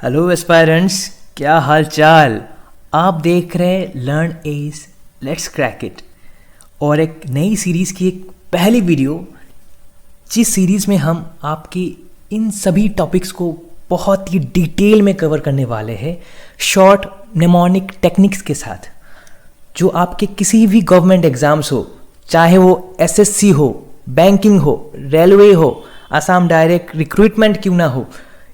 Hello aspirants, क्या हाल चाल। आप देख रहे हैं learn S let's crack it और एक नई सीरीज़ की एक पहली वीडियो, जिस सीरीज़ में हम आपकी इन सभी टॉपिक्स को बहुत ही डिटेल में कवर करने वाले हैं शॉर्ट नेमोनिक टेक्निक्स के साथ, जो आपके किसी भी गवर्नमेंट एग्ज़ाम्स हो, चाहे वो एसएससी हो, बैंकिंग हो, रेलवे हो, आसाम डायरेक्ट रिक्रूटमेंट क्यों ना हो,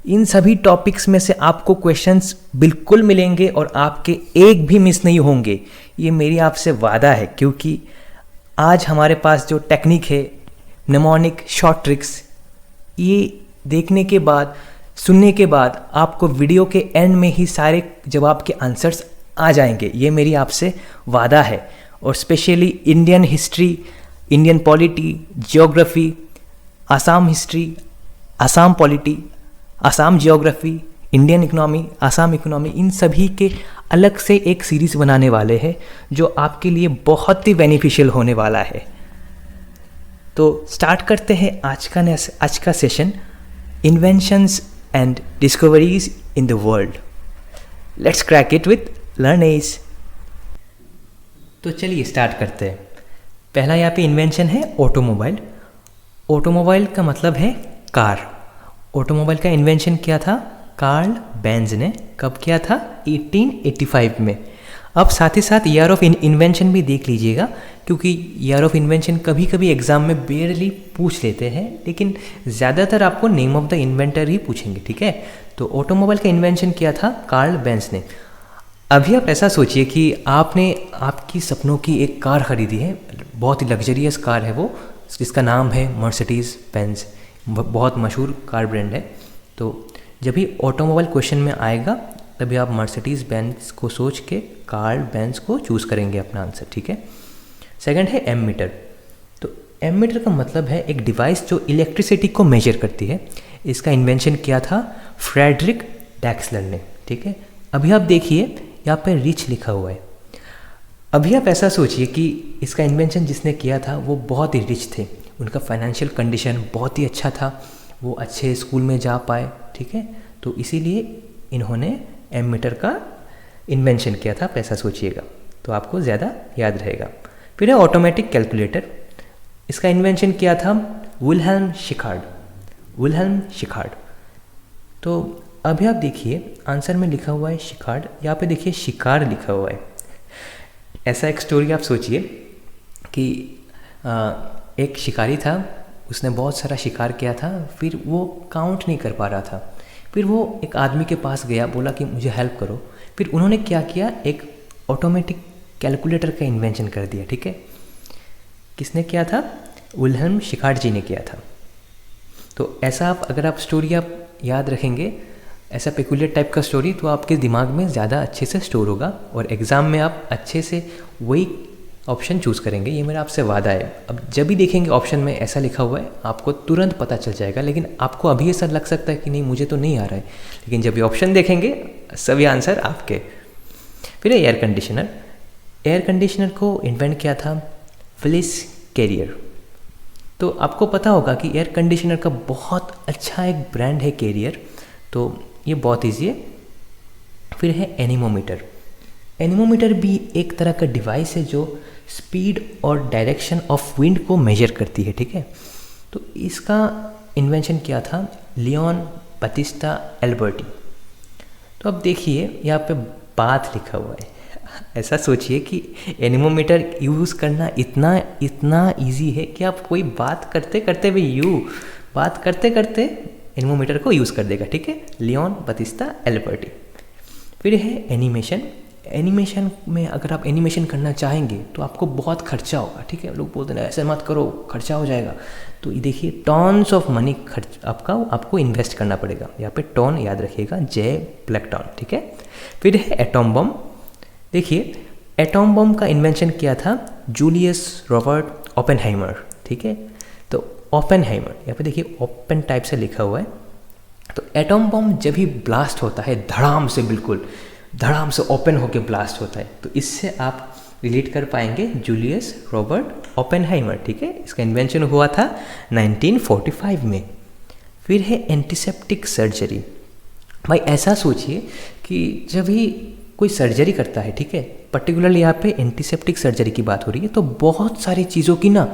इन सभी टॉपिक्स में से आपको क्वेश्चंस बिल्कुल मिलेंगे और आपके एक भी मिस नहीं होंगे। ये मेरी आपसे वादा है, क्योंकि आज हमारे पास जो टेक्निक है नेमोनिक शॉर्ट ट्रिक्स, ये देखने के बाद, सुनने के बाद आपको वीडियो के एंड में ही सारे जवाब के आंसर्स आ जाएंगे। ये मेरी आपसे वादा है। और specially Indian history, Indian polity, geography, Assam history, Assam polity, Assam geography, Indian economy, Assam economy, इन सभी के अलग से एक सीरीज़ बनाने वाले हैं जो आपके लिए बहुत ही बेनिफिशियल होने वाला है। तो स्टार्ट करते हैं आज का session, inventions and discoveries in the world. Let's crack it with learn S. तो चलिए स्टार्ट करते हैं। पहला यहाँ पे इन्वेंशन है ऑटोमोबाइल। ऑटोमोबाइल का मतलब है कार। ऑटोमोबाइल का इन्वेंशन किया था कार्ल बेंज ने। कब किया था? 1885 में। अब साथ ही साथ ईयर ऑफ इन्वेंशन भी देख लीजिएगा, क्योंकि ईयर ऑफ इन्वेंशन कभी कभी एग्जाम में बेयरली पूछ लेते हैं, लेकिन ज़्यादातर आपको नेम ऑफ द इन्वेंटर ही पूछेंगे, ठीक है। तो ऑटोमोबाइल का इन्वेंशन किया था कार्ल बेंज ने। अभी आप ऐसा सोचिए कि आपने आपकी सपनों की एक कार खरीदी है, बहुत ही लग्जरियस कार है वो, जिसका नाम है मर्सिडीज़ बेंज, बहुत मशहूर कार ब्रांड है। तो जब भी ऑटोमोबाइल क्वेश्चन में आएगा तभी आप मर्सिडीज़ बेंज को सोच के कार्ल बेंज को चूज़ करेंगे अपना आंसर, ठीक है। सेकंड है एमीटर। तो एमीटर का मतलब है एक डिवाइस जो इलेक्ट्रिसिटी को मेजर करती है। इसका इन्वेंशन किया था फ्रेडरिक डैक्सलर ने, ठीक है। अभी आप देखिए यहाँ पे रिच लिखा हुआ है। अभी आप ऐसा सोचिए कि इसका इन्वेंशन जिसने किया था वो बहुत ही रिच थे, उनका फाइनेंशियल कंडीशन बहुत ही अच्छा था, वो अच्छे स्कूल में जा पाए, ठीक है। तो इसीलिए इन्होंने एमीटर का इन्वेंशन किया था, आप ऐसा सोचिएगा तो आपको ज़्यादा याद रहेगा। फिर है ऑटोमेटिक कैलकुलेटर। इसका इन्वेंशन किया था विल्हेल्म शिकार्ड। विल्हेल्म शिकार्ड। तो अभी आप देखिए आंसर में लिखा हुआ है शिकार्ड, यहाँ पे देखिए शिकार लिखा हुआ है। ऐसा एक स्टोरी आप सोचिए कि एक शिकारी था, उसने बहुत सारा शिकार किया था, फिर वो काउंट नहीं कर पा रहा था। फिर वो एक आदमी के पास गया, बोला कि मुझे हेल्प करो। फिर उन्होंने क्या किया, एक ऑटोमेटिक कैलकुलेटर का इन्वेंशन कर दिया, ठीक है। किसने किया था? विल्हेल्म शिकार्ड जी ने किया था। तो ऐसा अगर आप स्टोरी आप याद रखेंगे, ऐसा पेकुलियर टाइप का स्टोरी, तो आपके दिमाग में ज़्यादा अच्छे से स्टोर होगा और एग्ज़ाम में आप अच्छे से वही ऑप्शन चूज़ करेंगे। ये मेरा आपसे वादा है। अब जब भी देखेंगे ऑप्शन में ऐसा लिखा हुआ है, आपको तुरंत पता चल जाएगा। लेकिन आपको अभी ऐसा लग सकता है कि नहीं मुझे तो नहीं आ रहा है, लेकिन जब ये ऑप्शन देखेंगे सभी आंसर आपके। फिर एयर कंडीशनर। एयर कंडीशनर को इन्वेंट किया था फिलिस कैरियर। तो आपको पता होगा कि एयर कंडीशनर का बहुत अच्छा एक ब्रांड है कैरियर, तो ये बहुत ईजी है। फिर है एनीमोमीटर। एनीमोमीटर भी एक तरह का डिवाइस है जो स्पीड और डायरेक्शन ऑफ विंड को मेजर करती है, ठीक है। तो इसका इन्वेंशन किया था लियोन बतिस्टा एल्बर्टी। तो अब देखिए यहाँ पे बात लिखा हुआ है। ऐसा सोचिए कि एनीमोमीटर यूज़ करना इतना इजी है कि आप कोई बात करते करते भी बात करते करते एनीमोमीटर को यूज़ कर देगा, ठीक है। लियोन बतिस्टा एल्बर्टी। फिर है एनिमेशन। एनिमेशन में अगर आप एनिमेशन करना चाहेंगे तो आपको बहुत खर्चा होगा, ठीक है। लोग बोलते हैं ऐसे मत करो, खर्चा हो जाएगा। तो ये देखिए टॉन्स ऑफ मनी आपको इन्वेस्ट करना पड़ेगा। यहाँ पे टॉन याद रखिएगा, जे ब्लैक टॉन, ठीक है। फिर है एटॉम बम। देखिए एटॉम बम का इन्वेंशन किया था जूलियस रॉबर्ट ओपेनहाइमर, ठीक है। तो ओपेनहाइमर, यहाँ पे देखिए ओपन टाइप से लिखा हुआ है। तो एटॉम बम जब भी ब्लास्ट होता है धड़ाम से, बिल्कुल धड़ाम से ओपन होकर ब्लास्ट होता है, तो इससे आप रिलेट कर पाएंगे जूलियस रॉबर्ट ओपेनहाइमर, ठीक है। इसका इन्वेंशन हुआ था 1945 में। फिर है एंटीसेप्टिक सर्जरी। भाई ऐसा सोचिए कि जब भी कोई सर्जरी करता है, ठीक है, पर्टिकुलरली यहाँ पे एंटीसेप्टिक सर्जरी की बात हो रही है, तो बहुत सारी चीज़ों की ना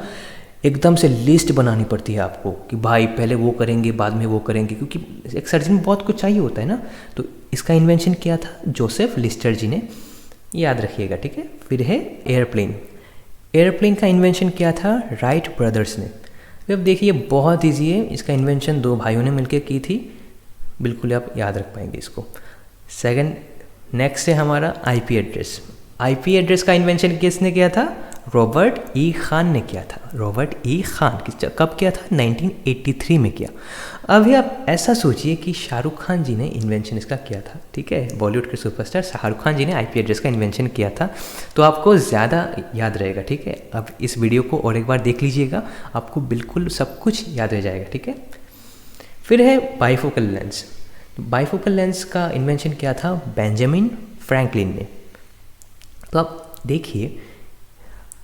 एकदम से लिस्ट बनानी पड़ती है आपको कि भाई पहले वो करेंगे बाद में वो करेंगे, क्योंकि एक सर्जरी में बहुत कुछ चाहिए होता है ना। तो इसका इन्वेंशन किया था जोसेफ लिस्टर जी ने, याद रखिएगा, ठीक है। फिर है एयरप्लेन। एयरप्लेन का इन्वेंशन किया था राइट ब्रदर्स ने। अब देखिए बहुत ईजी है, इसका इन्वेंशन दो भाइयों ने मिलकर की थी, बिल्कुल आप याद रख पाएंगे इसको। सेकंड, नेक्स्ट है हमारा आईपी एड्रेस। आईपी एड्रेस का इन्वेंशन किसने किया था? रॉबर्ट ई खान ने किया था। रॉबर्ट ई खान कब किया था? 1983 में किया। अभी आप ऐसा सोचिए कि शाहरुख खान जी ने इन्वेंशन इसका किया था, ठीक है, बॉलीवुड के सुपरस्टार शाहरुख खान जी ने आईपी एड्रेस का इन्वेंशन किया था, तो आपको ज़्यादा याद रहेगा, ठीक है। अब इस वीडियो को और एक बार देख लीजिएगा, आपको बिल्कुल सब कुछ याद रह जाएगा, ठीक है। फिर है बाइफोकल लेंस। बाइफोकल लेंस का इन्वेंशन किया था बेंजामिन फ्रैंकलिन ने। तो आप देखिए,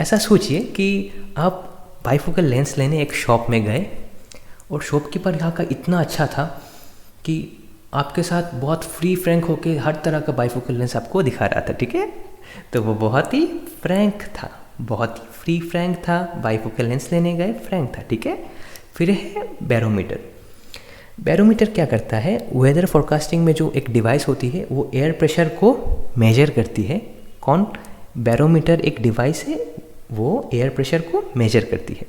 ऐसा सोचिए कि आप बाइफोकल लेंस लेने एक शॉप में गए और शॉपकीपर यहाँ का इतना अच्छा था कि आपके साथ बहुत फ्री फ्रैंक होके हर तरह का बाइफोकल लेंस आपको दिखा रहा था, ठीक है। तो वो बहुत ही फ्रैंक था, बहुत ही फ्री फ्रैंक था, बाइफोकल लेंस लेने गए, फ्रैंक था, ठीक है। फिर है बैरोमीटर। बैरोमीटर क्या करता है? वेदर फोरकास्टिंग में जो एक डिवाइस होती है वो एयर प्रेशर को मेजर करती है। कौन? बैरोमीटर एक डिवाइस है, वो एयर प्रेशर को मेजर करती है।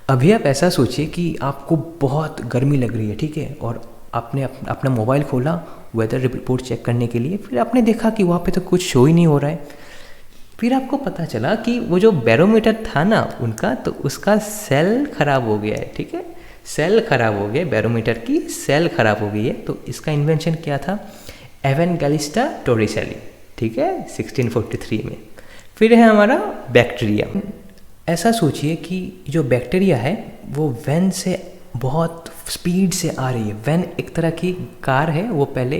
अभी आप ऐसा सोचिए कि आपको बहुत गर्मी लग रही है, ठीक है, और आपने अपना मोबाइल खोला वेदर रिपोर्ट चेक करने के लिए, फिर आपने देखा कि वहाँ पे तो कुछ शो ही नहीं हो रहा है। फिर आपको पता चला कि वो जो बैरोमीटर था ना उनका, तो उसका सेल खराब हो गया है, ठीक है, सेल खराब हो गया, बैरोमीटर की सेल खराब हो गई है। तो इसका इन्वेंशन क्या था? एवेंगेलिस्टा टोरिसेली, ठीक है, 1643 में। फिर है हमारा बैक्टीरिया। ऐसा सोचिए कि जो बैक्टीरिया है वो वैन से बहुत स्पीड से आ रही है। वैन एक तरह की कार है, वो पहले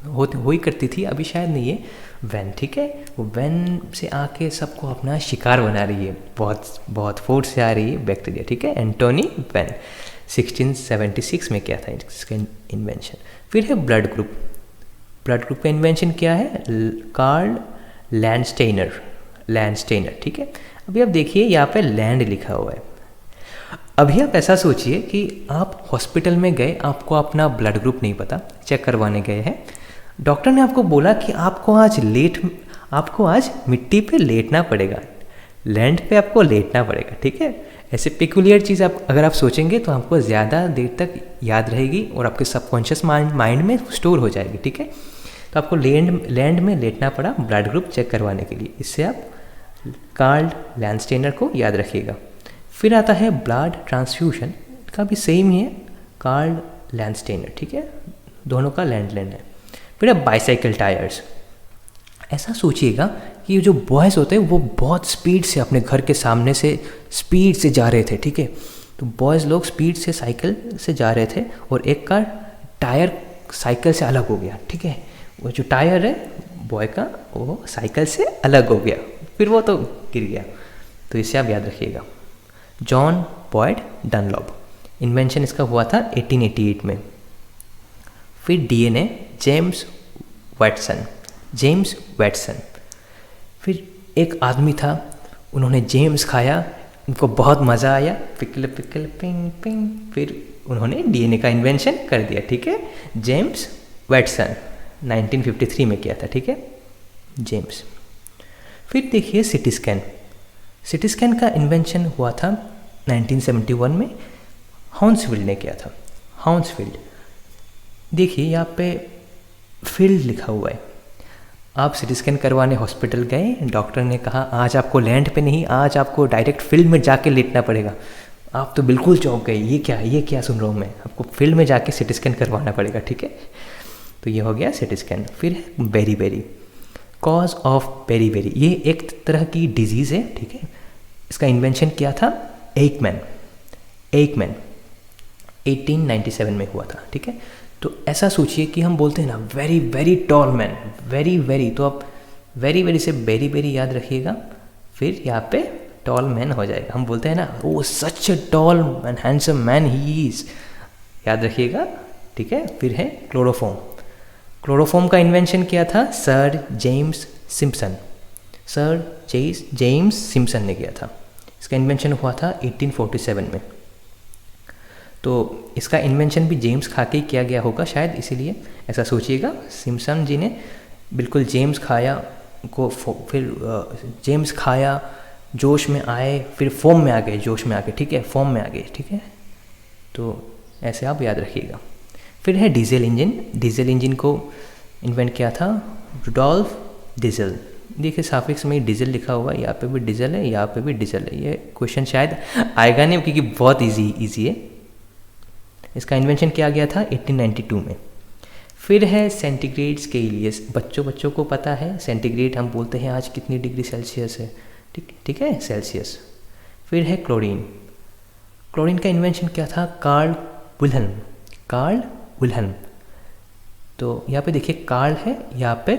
हो ही करती थी, अभी शायद नहीं है वैन, ठीक है। वो वैन से आके सबको अपना शिकार बना रही है, बहुत बहुत फोर्स से आ रही है बैक्टीरिया, ठीक है। एंटोनी वैन 1676 में किया था इसका इन्वेंशन। फिर है ब्लड ग्रुप। ब्लड ग्रुप का इन्वेंशन क्या है? कार्ल लैंडस्टेनर, ठीक है। अभी आप देखिए यहाँ पे लैंड लिखा हुआ है। अभी आप ऐसा सोचिए कि आप हॉस्पिटल में गए, आपको अपना ब्लड ग्रुप नहीं पता, चेक करवाने गए हैं, डॉक्टर ने आपको बोला कि आपको आज मिट्टी पे लेटना पड़ेगा, लैंड पे आपको लेटना पड़ेगा, ठीक है। ऐसे पेकुलियर चीज़ आप अगर आप सोचेंगे तो आपको ज़्यादा देर तक याद रहेगी और आपके सबकॉन्शियस माइंड में स्टोर हो जाएगी, ठीक है। तो आपको लैंड में लेटना पड़ा ब्लड ग्रुप चेक करवाने के लिए, इससे आप कार्ल लैंडस्टेनर को याद रखिएगा। फिर आता है ब्लड ट्रांसफ्यूशन, का भी सेम ही है, कार्ल लैंडस्टेनर, ठीक है, दोनों का लैंड है। फिर है बाइसाइकिल टायर्स। ऐसा सोचिएगा कि जो बॉयज़ होते हैं वो बहुत स्पीड से अपने घर के सामने से स्पीड से जा रहे थे, ठीक है। तो बॉयज़ लोग स्पीड से साइकिल से जा रहे थे और एक का टायर साइकिल से अलग हो गया, ठीक है। वो जो टायर है बॉय का वो साइकिल से अलग हो गया, फिर वो तो गिर गया। तो इसे आप याद रखिएगा। जॉन बॉयड डनलॉप, इन्वेंशन इसका हुआ था 1888 में। फिर डीएनए, जेम्स वैटसन। फिर एक आदमी था, उन्होंने जेम्स खाया, उनको बहुत मज़ा आया, पिकल पिंग पिंग, फिर उन्होंने डीएनए का इन्वेंशन कर दिया, ठीक है। जेम्स वैटसन 1953 में किया था, ठीक है, जेम्स। फिर देखिए सिटी स्कैन का इन्वेंशन हुआ था 1971 में, हाउंसफील्ड ने किया था। हाउंसफील्ड, देखिए यहाँ पे फील्ड लिखा हुआ है। आप सिटी स्कैन करवाने हॉस्पिटल गए, डॉक्टर ने कहा आज आपको लैंड पे नहीं, आज आपको डायरेक्ट फील्ड में जाके लेटना पड़ेगा। आप तो बिल्कुल चौंक गए, ये क्या सुन रहा हूँ मैं, आपको फील्ड में जाके सिटी स्कैन करवाना पड़ेगा, ठीक है। तो ये हो गया सिटी स्कैन। फिर है बेरी, कॉज ऑफ बेरी, ये एक तरह की डिजीज़ है, ठीक है। इसका इन्वेंशन किया था एइकमैन 1897 में हुआ था, ठीक है। तो ऐसा सोचिए कि हम बोलते हैं ना very very tall man, very, तो आप वेरी से बेरी याद रखिएगा, फिर यहाँ पे टॉल मैन हो जाएगा। हम बोलते हैं ना oh such a tall and handsome man he is, याद रखिएगा, ठीक है। फिर है क्लोरोफॉर्म। क्लोरोफॉर्म का इन्वेंशन किया था sir James Simpson. Sir James Simpson ने किया था। इसका इन्वेंशन हुआ था 1847 में। तो इसका इन्वेंशन भी जेम्स खा के ही किया गया होगा शायद, इसीलिए ऐसा सोचिएगा। सिम्पसन जी ने बिल्कुल जेम्स खाया को फिर जेम्स खाया, जोश में आए, फिर फॉर्म में आ गए, जोश में आ गए, ठीक है, फॉर्म में आ गए, ठीक है। तो ऐसे आप याद रखिएगा। फिर है डीजल इंजन। डीजल इंजन को इन्वेंट किया था रुडोल्फ डीजल। देखिए साफिक्स में डीजल लिखा हुआ है, यहाँ पे भी डीजल है, यहाँ पे भी डीजल है। ये क्वेश्चन शायद आएगा नहीं क्योंकि बहुत इजी है। इसका इन्वेंशन किया गया था 1892 में। फिर है सेंटीग्रेड स्केल। बच्चों को पता है सेंटीग्रेड हम बोलते हैं आज कितनी डिग्री सेल्सियस है, ठीक है, सेल्सियस। फिर है क्लोरीन। क्लोरीन का इन्वेंशन क्या था कार्ल विल्हेल्म। तो यहाँ पे देखिए कार्ल है, यहाँ पे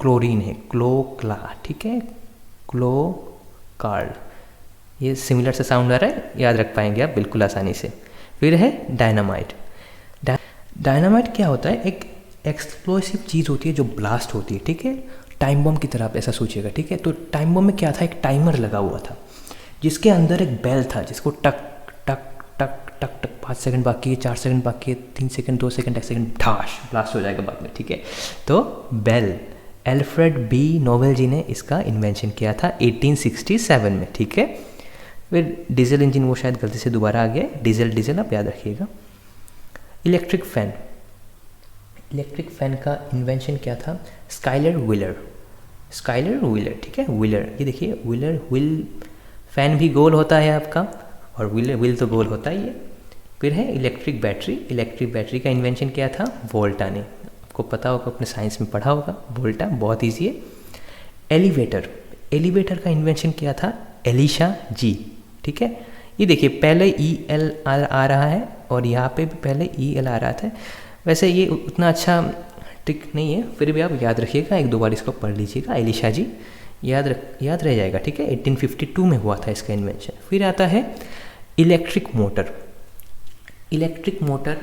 क्लोरीन है, क्ला, ठीक है, कार्ल। ये सिमिलर सा साउंड आ रहा है, याद रख पाएंगे आप बिल्कुल आसानी से। फिर है डायनामाइट। डायनामाइट क्या होता है? एक एक्सप्लोसिव चीज़ होती है जो ब्लास्ट होती है, ठीक है, टाइम बम की तरह आप ऐसा सोचिएगा, ठीक है। तो टाइम बम में क्या था, एक टाइमर लगा हुआ था जिसके अंदर एक बेल था जिसको टक टक टक टक टक 5 सेकंड बाकी है, 4 सेकंड बाकी है, 3 सेकंड, 2 सेकंड, 1 सेकंड, ठाश ब्लास्ट हो जाएगा बाद में, ठीक है। तो बेल, एल्फ्रेड बी नोबेल जी ने इसका इन्वेंशन किया था 1867 में, ठीक है। फिर डीजल इंजन वो शायद गलती से दोबारा आ गया, डीजल आप याद रखिएगा। इलेक्ट्रिक फैन का इन्वेंशन क्या था? स्काइलर व्हीलर, ठीक है, व्हीलर। ये देखिए व्हील, फैन भी गोल होता है आपका और व्हील तो गोल होता ही है। फिर है इलेक्ट्रिक बैटरी का इन्वेंशन किया था वोल्टा ने। आपको पता होगा, अपने साइंस में पढ़ा होगा, वोल्टा बहुत ईजी है। एलिवेटर का इन्वेंशन किया था एलिशा जी, ठीक है। ये देखिए पहले EL आ रहा है और यहाँ पे भी पहले EL आ रहा था। वैसे ये उतना अच्छा ट्रिक नहीं है, फिर भी आप याद रखिएगा, 1-2 बार इसको पढ़ लीजिएगा। एलिशा जी याद रह जाएगा, ठीक है। 1852 में हुआ था इसका इन्वेंशन। फिर आता है इलेक्ट्रिक मोटर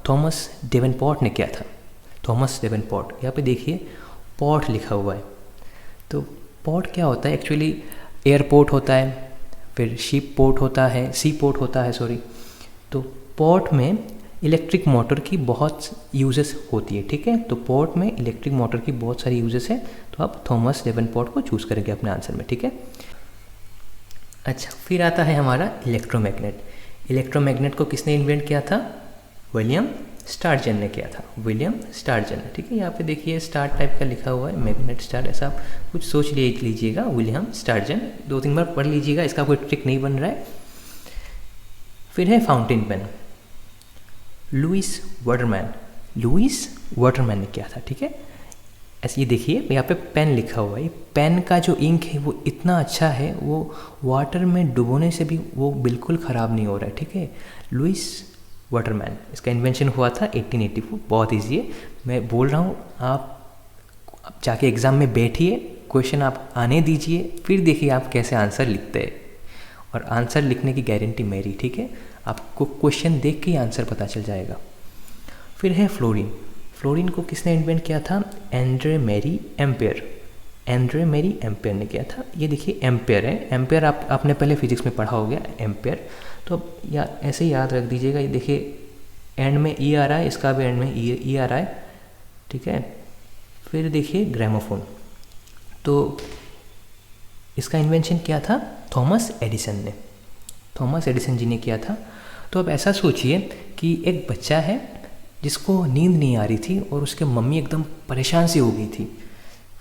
थॉमस डेवनपोर्ट ने किया था। थॉमस डेवनपोर्ट, यहाँ पे देखिए पोर्ट लिखा हुआ है। तो पोर्ट क्या होता है? एक्चुअली एयरपोर्ट होता है, फिर सी पोर्ट होता है, सॉरी। तो पोर्ट में इलेक्ट्रिक मोटर की बहुत यूजेस होती है, ठीक है। तो पोर्ट में इलेक्ट्रिक मोटर की बहुत सारी यूजेस है, तो आप थॉमस डेवनपोर्ट को चूज़ करेंगे अपने आंसर में, ठीक है। अच्छा, फिर आता है हमारा इलेक्ट्रोमैग्नेट को किसने इन्वेंट किया था? विलियम स्टार्जन ने किया था, ठीक है। यहाँ पे देखिए स्टार टाइप का लिखा हुआ है, मैग्नेट स्टार, ऐसा आप कुछ सोच लीजिएगा। विलियम स्टार्जन 2-3 बार पढ़ लीजिएगा, इसका कोई ट्रिक नहीं बन रहा है। फिर है फाउंटेन पेन। लुइस वाटरमैन ने किया था, ठीक है। ऐसे ये देखिए यहाँ पे पेन लिखा हुआ है, पेन का जो इंक है वो इतना अच्छा है, वो वाटर में डुबोने से भी वो बिल्कुल ख़राब नहीं हो रहा है, ठीक है। लुइस वाटरमैन, इसका इन्वेंशन हुआ था 1884। बहुत ईजी है, मैं बोल रहा हूँ, आप जाके एग्ज़ाम में बैठिए, क्वेश्चन आप आने दीजिए, फिर देखिए आप कैसे आंसर लिखते हैं। और आंसर लिखने की गारंटी मेरी, ठीक है। आपको क्वेश्चन देख के ही आंसर पता चल जाएगा। फिर है फ्लोरीन को किसने इन्वेंट किया था? एंड्रे मैरी एम्पेयर ने किया था। ये देखिए एम्पेयर है, एम्पेयर आपने पहले फिजिक्स में पढ़ा हो गया, एम्पेयर। तो ऐसे ही याद रख दीजिएगा। ये देखिए एंड में ई आ रहा है, इसका भी एंड में ई आ रहा है, ठीक है। फिर देखिए ग्रामोफोन, तो इसका इन्वेंशन किया था थॉमस एडिसन जी ने किया था। तो अब ऐसा सोचिए कि एक बच्चा है जिसको नींद नहीं आ रही थी और उसके मम्मी एकदम परेशान सी हो गई थी।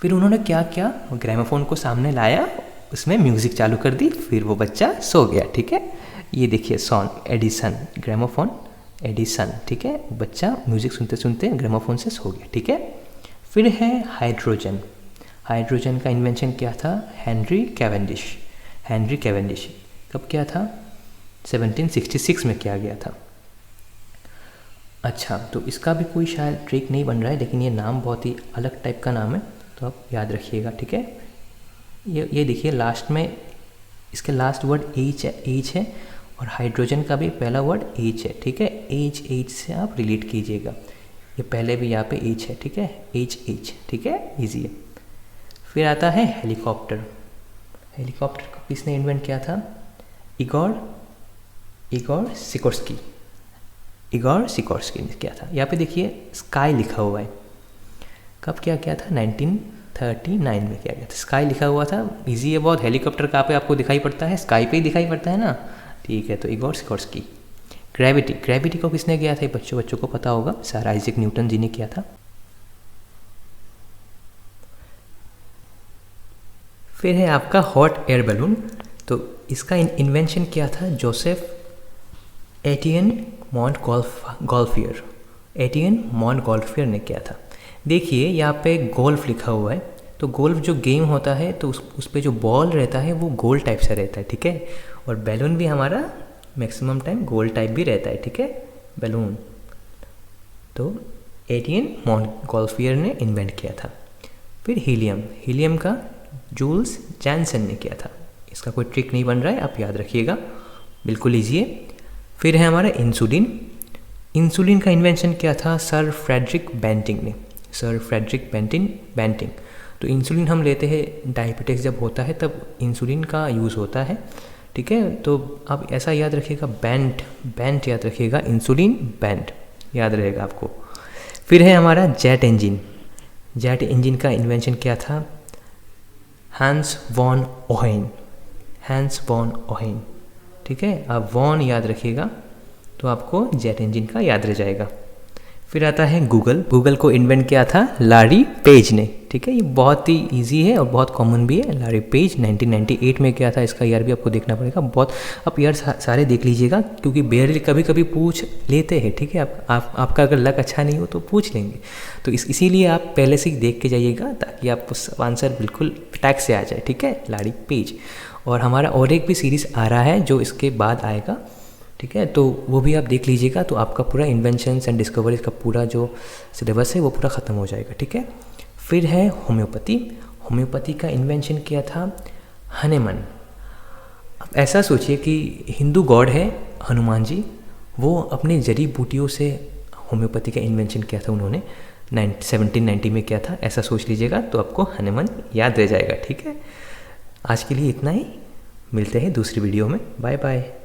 फिर उन्होंने क्या किया, ग्रामोफोन को सामने लाया, उसमें म्यूज़िक चालू कर दी, फिर वो बच्चा सो गया, ठीक है। ये देखिए ग्रामोफोन एडिसन, ठीक है। बच्चा म्यूज़िक सुनते सुनते ग्रामोफोन से सो गया, ठीक है। फिर है हाइड्रोजन का इन्वेंशन किया था हेनरी कैवेंडिश। कब किया था? 1766 में किया गया था। अच्छा, तो इसका भी कोई शायद ट्रिक नहीं बन रहा है, लेकिन ये नाम बहुत ही अलग टाइप का नाम है, तो आप याद रखिएगा, ठीक है। ये देखिए लास्ट में इसके लास्ट वर्ड एच है और हाइड्रोजन का भी पहला वर्ड एच है, ठीक है। एच से आप रिलेट कीजिएगा। ये पहले भी यहाँ पे एच है, ठीक है, एच एच, ठीक है, इजी है। फिर आता है हेलीकॉप्टर। हेलीकॉप्टर को किसने इन्वेंट किया था? इगोर सिकोर्स्की ने किया था। यहाँ पे देखिए स्काई लिखा हुआ है, कब क्या किया था? 1939 में किया गया था। स्काई लिखा हुआ था, इजी है बहुत। हेलीकॉप्टर कहाँ पे आपको दिखाई पड़ता है? स्काई पे ही दिखाई पड़ता है ना, ठीक है। तो इगोर सिकोर्स्की। ग्रेविटी को किसने किया था? बच्चों को पता होगा, सर आइजैक न्यूटन जी ने किया था। फिर है आपका हॉट एयर बैलून। तो इसका इन्वेंशन किया था जोसेफ एटियन मॉन्टगोल्फियर ने किया था। देखिए यहाँ पे गोल्फ लिखा हुआ है, तो गोल्फ जो गेम होता है तो उस पे जो बॉल रहता है वो गोल टाइप से रहता है, ठीक है। और बैलून भी हमारा मैक्सिमम टाइम गोल टाइप भी रहता है, ठीक है, बैलून। तो एटियन मॉन्टगोल्फियर ने इन्वेंट किया था। फिर हीलियम का जूल्स जैनसन ने किया था। इसका कोई ट्रिक नहीं बन रहा है, आप याद रखिएगा, बिल्कुल ईजी है। फिर है हमारा इंसुलिन का इन्वेंशन किया था सर फ्रेडरिक बेंटिंग। तो इंसुलिन हम लेते हैं डायबिटिक्स जब होता है तब इंसुलिन का यूज़ होता है, ठीक है। तो आप ऐसा याद रखिएगा, बैंट याद रखिएगा, इंसुलिन बैंट याद रहेगा आपको। फिर है हमारा जेट इंजन का इन्वेंशन किया था हैंस वॉन ओहेन, ठीक है। आप वॉन याद रखिएगा तो आपको जेट इंजन का याद रह जाएगा। फिर आता है गूगल को इन्वेंट किया था लारी पेज ने, ठीक है। ये बहुत ही इजी है और बहुत कॉमन भी है। लारी पेज 1998 में किया था, इसका ईयर भी आपको देखना पड़ेगा। बहुत आप ईयर सारे देख लीजिएगा, क्योंकि बेयरली कभी पूछ लेते हैं, ठीक है। आपका अगर लक अच्छा नहीं हो तो पूछ लेंगे, तो इसीलिए आप पहले से ही देख के जाइएगा ताकि आपको आंसर बिल्कुल टैग से आ जाए, ठीक है, लारी पेज। और हमारा और एक भी सीरीज़ आ रहा है जो इसके बाद आएगा, ठीक है, तो वो भी आप देख लीजिएगा, तो आपका पूरा इन्वेंशंस एंड डिस्कवरीज का पूरा जो सिलेबस है वो पूरा ख़त्म हो जाएगा, ठीक है। फिर है होम्योपैथी का इन्वेंशन किया था हनुमान। अब ऐसा सोचिए कि हिंदू गॉड है हनुमान जी, वो अपने जड़ी बूटियों से होम्योपैथी का इन्वेंशन किया था उन्होंने, 1790 में किया था। ऐसा सोच लीजिएगा तो आपको हनुमान याद रह जाएगा, ठीक है। आज के लिए इतना ही, मिलते हैं दूसरी वीडियो में, बाय बाय।